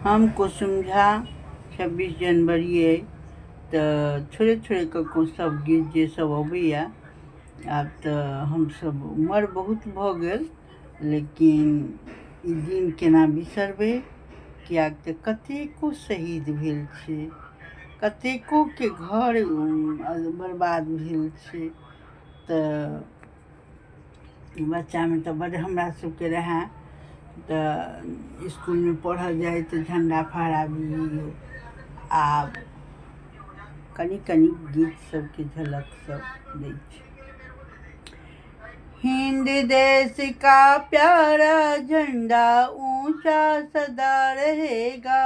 हमको समझा 26 जनवरी है तो थोड़े थोड़े कऽ सब गीत जे सब अबैया। आब तऽ हमसब उमर बहुत भऽ गेल, लेकिन ई दिन केना बिसरबै, किएक तऽ कतेको शहीद भेल छै, कतेकोके घर बर्बाद भेल छै। तऽ बच्चामे तऽ बड्ड हमरा सबके रहए, तऽ इसकुलमे पढ़ऽ जाइ तऽ झण्डा फहराबी। आब कनि कनि गीत सबके झलक सब दै छै। हिंद देश का प्यारा झंडा ऊंचा सदा रहेगा,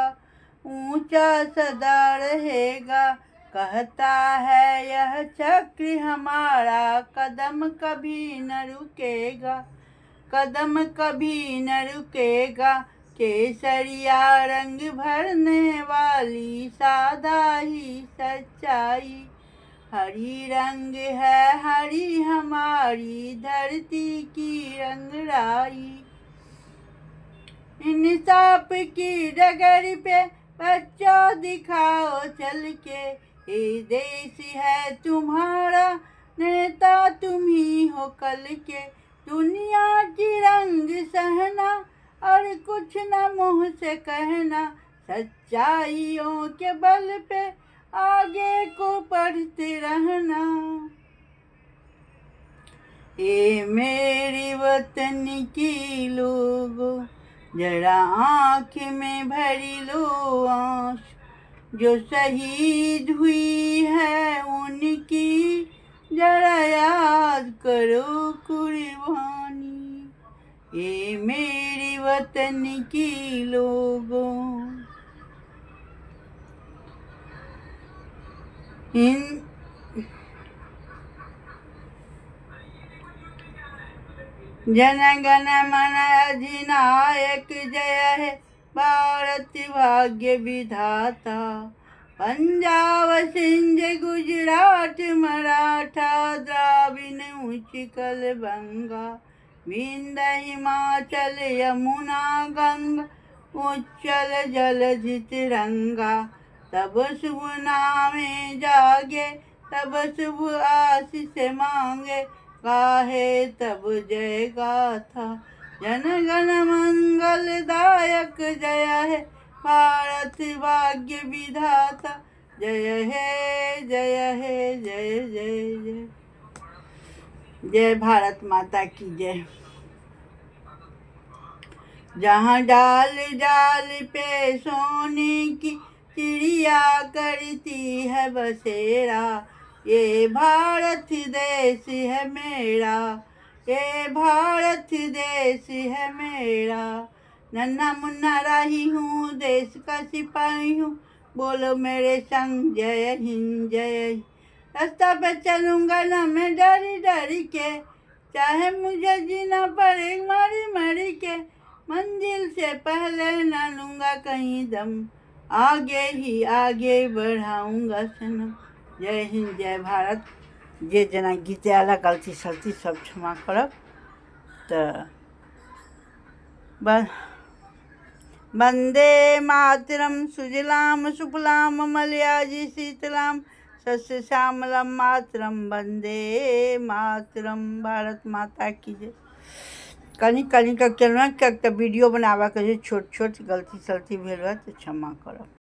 ऊंचा सदा रहेगा। कहता है यह चक्र हमारा, कदम कभी न रुकेगा, कदम कभी न रुकेगा। केसरिया रंग भरने वाली सादा ही सच्चाई, हरी रंग है हरी हमारी धरती की रंगराई। इंसाफ की डगर पे बच्चों दिखाओ चल के, ये देश है तुम्हारा नेता तुम ही हो कल के। दुनिया की रंग सहना और कुछ न मुंह से कहना, सच्चाइयों के बल पे आगे को बढ़ते रहना। ये मेरी वतन की लोगों, जरा आँख में भरी लो आँसू, जो शहीद हुई है उनकी जरा याद करो कुर्बानी। ये मेरी वतन की लोगों। जन गण मन अधिनायक जय है भारत भाग्य विधाता। पंजाब सिंध गुजरात मराठा द्राविड़ उत्कल बंगा, विंध्य हिमाचल यमुना गंगा, उच्चल जलधि तिरंगा। तब शुभ नामे जागे, तब शुभ आशीष मांगे, गाहे तब जय गाथा। जन गण मंगल दायक जय है भारत भाग्य विधाता। जय है जय है जय जय जय। जय भारत माता की जय। जहाँ डाल डाल पे सोने की चिड़िया करती है बसेरा, ये भारत देश है मेरा, ये भारत देश है मेरा। नन्हा मुन्ना राही हूँ, देश का सिपाही हूँ, बोलो मेरे संग जय हिंद जय हिंद। रास्ता पे चलूँगा ना मैं डर डर के, चाहे मुझे जीना पड़े मरी मरी के। मंजिल से पहले न लूँगा कहीं दम, आगे ही आगे बढ़ाऊँगा सनम। जय हिंद जय भारत। जे जेना गीत आयल गलती सलती सब क्षमा करब। तऽ वंदे मातरम सुजलाम सुफलाम मलयाजी शीतलाम शस्य श्यामलम मातरम वंदे मातरम। भारत माता की जय। कनि कनि केलहुँ, किएक तऽ वीडियो बनाबऽके जे छोट छोट गलती सलती भेल रहै तऽ क्षमा करब।